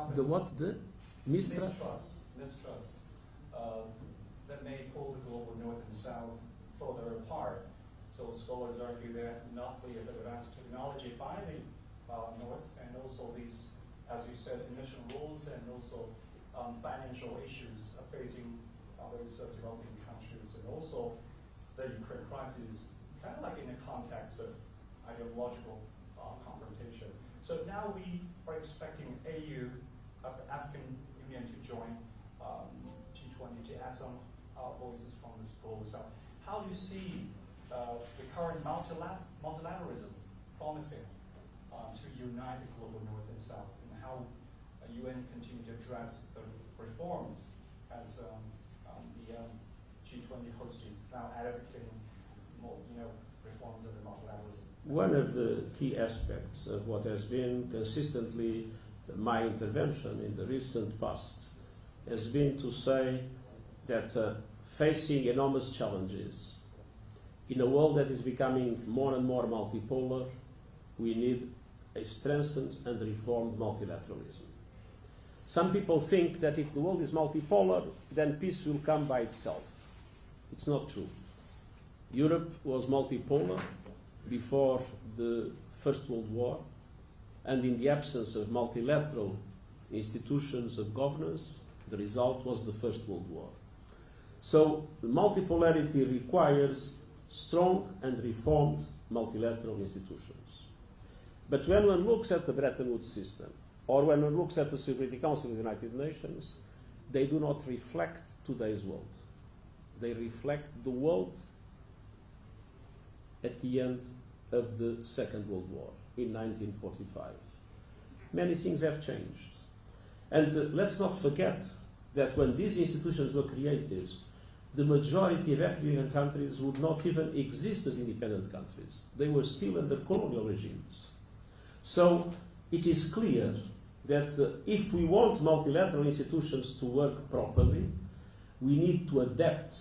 South. The what? The mistrust? Mistrust. That may pull the global North and South further apart. So scholars argue that not the advanced technology by the North, and also these, as you said, emission rules, and also financial issues facing those developing countries, and also the Ukraine crisis, kind of like in the context of ideological confrontation. So now we are expecting AU, of the African Union, to join G20 to add some voices from this pool. So how do you see the current multilateralism promising to unite the global North and South, and how UN continue to address the reforms as the G20 host is now advocating more, reforms of the multilateralism? One of the key aspects of what has been consistently my intervention in the recent past has been to say that facing enormous challenges in a world that is becoming more and more multipolar, we need a strengthened and reformed multilateralism. Some people think that if the world is multipolar, then peace will come by itself. It's not true. Europe was multipolar before the First World War, and in the absence of multilateral institutions of governance, the result was the First World War. So the multipolarity requires strong and reformed multilateral institutions. But when one looks at the Bretton Woods system, or when one looks at the Security Council of the United Nations, they do not reflect today's world. They reflect the world at the end of the Second World War, in 1945. Many things have changed. And let's not forget that when these institutions were created, the majority of African countries would not even exist as independent countries. They were still under colonial regimes. So it is clear that if we want multilateral institutions to work properly, we need to adapt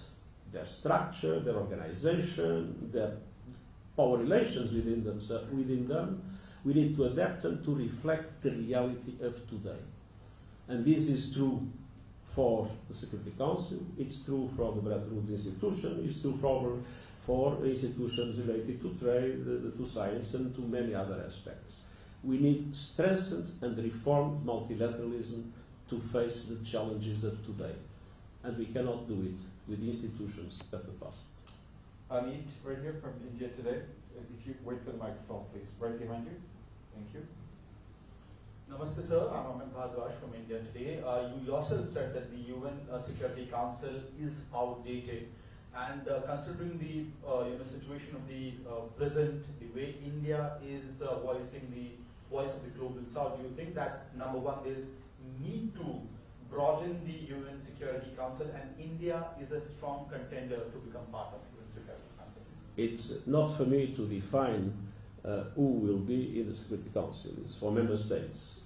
their structure, their organization, their power relations within them. We need to adapt them to reflect the reality of today. And this is true for the Security Council, it's true for the Bretton Woods institution, it's true for institutions related to trade, to science, and to many other aspects. We need strengthened and reformed multilateralism to face the challenges of today. And we cannot do it with the institutions of the past. Amit, right here from India today. If you wait for the microphone, please. Right behind you. Thank you. Namaste, sir. I'm Amit Bhardwaj from India today. You yourself said that the UN Security Council is outdated, and considering the situation of the present, the way India is voicing the voice of the global South, do you think that number one, there is need to broaden the UN Security Council, and India is a strong contender to become part of the UN Security Council? It's not for me to define who will be in the Security Council. It's for member states.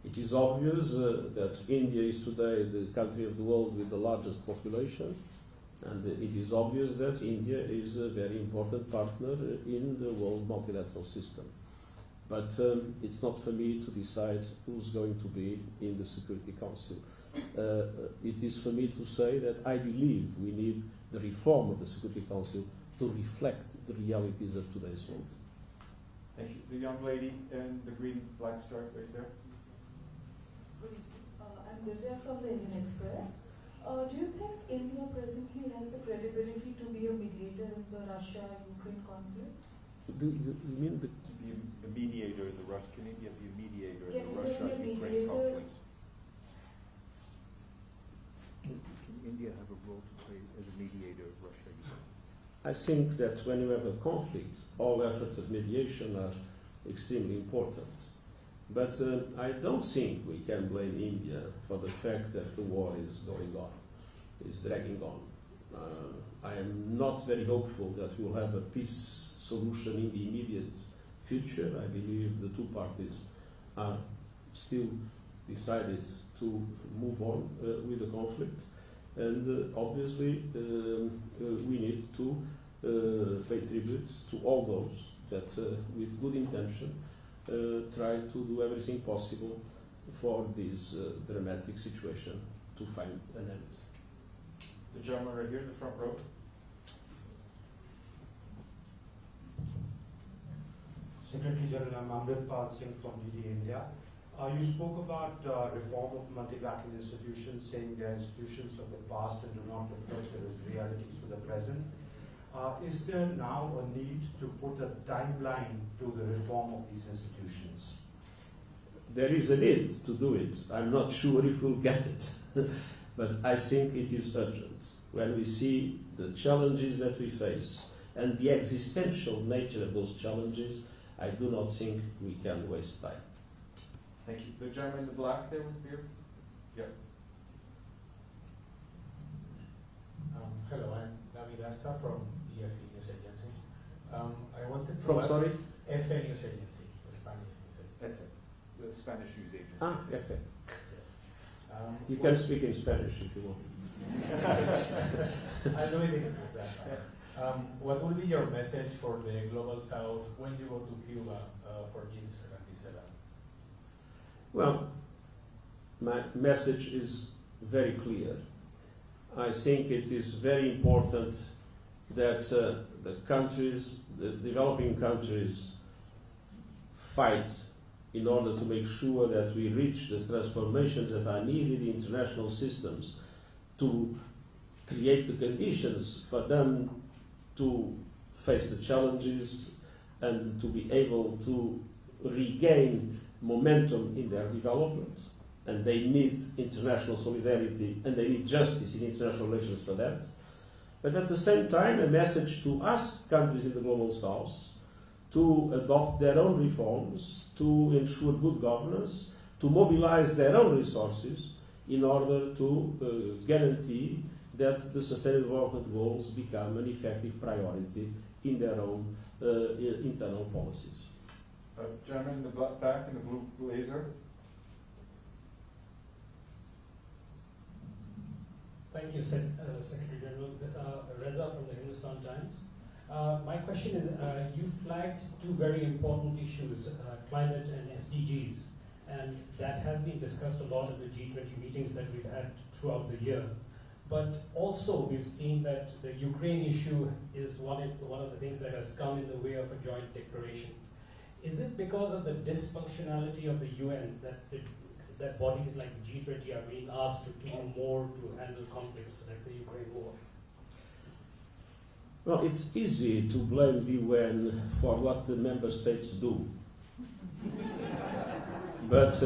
It is obvious that India is today the country of the world with the largest population, and it is obvious that India is a very important partner in the world multilateral system. But it's not for me to decide who's going to be in the Security Council. It is for me to say that I believe we need the reform of the Security Council to reflect the realities of today's world. Thank you. The young lady in the green black stripe right there. Good evening. I'm Divya from the Indian Express. Do you think India presently has the credibility to be a mediator in the Russia-Ukraine conflict? Do you mean the mediator in the Russia? Can India be a mediator in Can the Russia-Ukraine conflict? Can India have a role to play as a mediator of Russia-Ukraine? I think that when you have a conflict, all efforts of mediation are extremely important. But I don't think we can blame India for the fact that the war is going on, is dragging on. I am not very hopeful that we will have a peace solution in the immediate future. I believe the two parties are still decided to move on with the conflict. And obviously, we need to pay tribute to all those that, with good intention, try to do everything possible for this dramatic situation to find an end. The gentleman right here in the front row. Secretary General, I'm Amritpal Singh from DD India. You spoke about reform of multilateral institutions, saying they are institutions of the past and do not reflect the realities for the present. Is there now a need to put a timeline to the reform of these institutions? There is a need to do it. I'm not sure if we'll get it, but I think it is urgent. When we see the challenges that we face and the existential nature of those challenges, I do not think we can waste time. Thank you. The gentleman in the black there with the beard. Yep. Hello, I'm Navid Asta from EFE News Agency. I wanted to From, ask sorry? FA News Agency, the Spanish news agency. The Spanish news agency. Ah, F.A. Yes. You can speak in Spanish if you want. I know anything about that. What will be your message for the Global South when you go to Cuba for G77? Well, my message is very clear. I think it is very important that the countries, the developing countries, fight in order to make sure that we reach the transformations that are needed in international systems to create the conditions for them to face the challenges and to be able to regain momentum in their development. And they need international solidarity and they need justice in international relations for that. But at the same time, a message to ask countries in the Global South to adopt their own reforms, to ensure good governance, to mobilize their own resources in order to guarantee that the Sustainable Development Goals become an effective priority in their own internal policies. Gentleman in the back in the blue blazer. Thank you, Secretary General. This is Reza from the Hindustan Times. My question is, you flagged two very important issues, climate and SDGs, and that has been discussed a lot at the G20 meetings that we've had throughout the year. But also we've seen that the Ukraine issue is one of the things that has come in the way of a joint declaration. Is it because of the dysfunctionality of the UN that bodies like G20 are being asked to do more to handle conflicts like the Ukraine war? Well, it's easy to blame the UN for what the member states do. But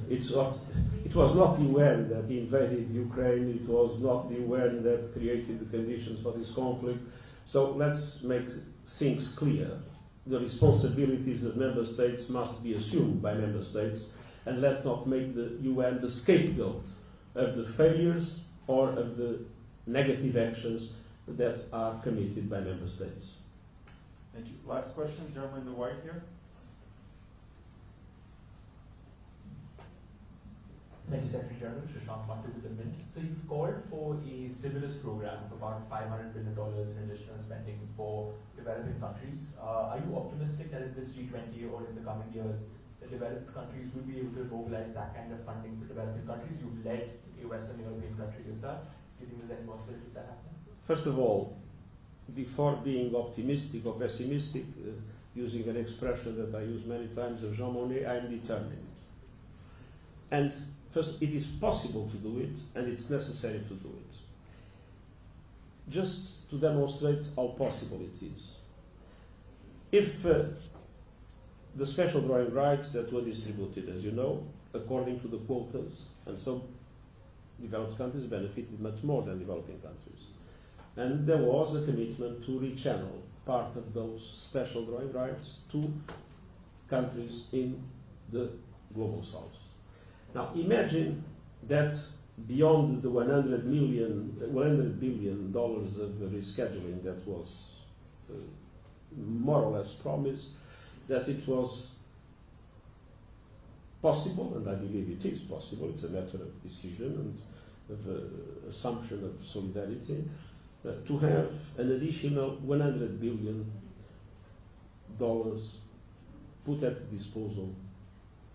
it was not the UN that invaded Ukraine, it was not the UN that created the conditions for this conflict. So let's make things clear. The responsibilities of member states must be assumed by member states, and let's not make the UN the scapegoat of the failures or of the negative actions that are committed by member states. Thank you. Last question, gentleman in the white here. Thank you, Secretary General. Shashank Mattu with the Mint. So you've called for a stimulus program of about $500 billion in additional spending for developing countries. Are you optimistic that in this G20 or in the coming years, the developed countries will be able to mobilize that kind of funding for developing countries? You've led a Western European country yourself. Do you think there's any possibility of that happening? First of all, before being optimistic or pessimistic, using an expression that I use many times of Jean Monnet, I am determined. And first, it is possible to do it, and it's necessary to do it. Just to demonstrate how possible it is. If the special drawing rights that were distributed, as you know, according to the quotas, and so developed countries benefited much more than developing countries. And there was a commitment to rechannel part of those special drawing rights to countries in the Global South. Now imagine that beyond the $100 billion of rescheduling that was more or less promised, that it was possible, and I believe it is possible, it's a matter of decision and of assumption of solidarity, to have an additional $100 billion put at the disposal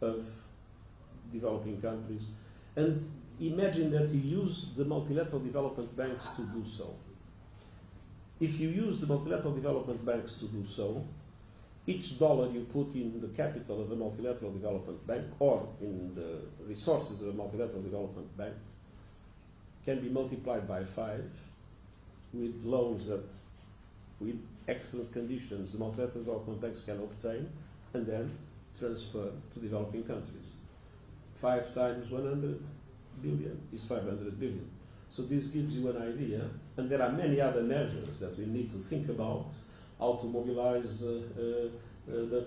of developing countries, and imagine that you use the multilateral development banks to do so. If you use the multilateral development banks to do so, each dollar you put in the capital of a multilateral development bank or in the resources of a multilateral development bank can be multiplied by 5 with loans that, with excellent conditions, the multilateral development banks can obtain and then transfer to developing countries. 5 times 100 billion is 500 billion. So this gives you an idea, and there are many other measures that we need to think about, how to mobilize the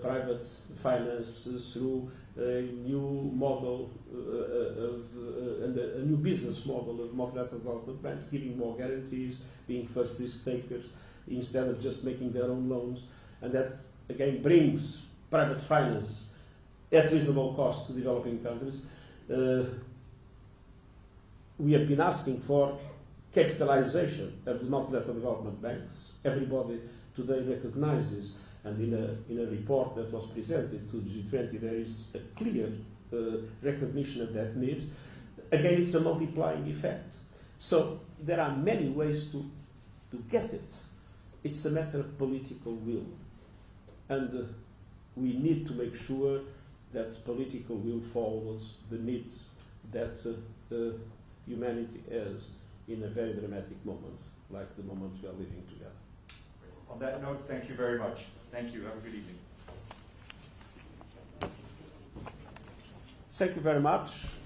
private finance through a new model and a new business model of multilateral development banks, giving more guarantees, being first risk takers, instead of just making their own loans. And that, again, brings private finance at reasonable cost to developing countries. We have been asking for capitalization of the multilateral development banks. Everybody today recognizes, and in a report that was presented to the G20, there is a clear recognition of that need. Again, it's a multiplying effect. So there are many ways to get it. It's a matter of political will. And we need to make sure that political will follows the needs that humanity has in a very dramatic moment, like the moment we are living together. On that note, thank you very much. Thank you. Have a good evening. Thank you very much.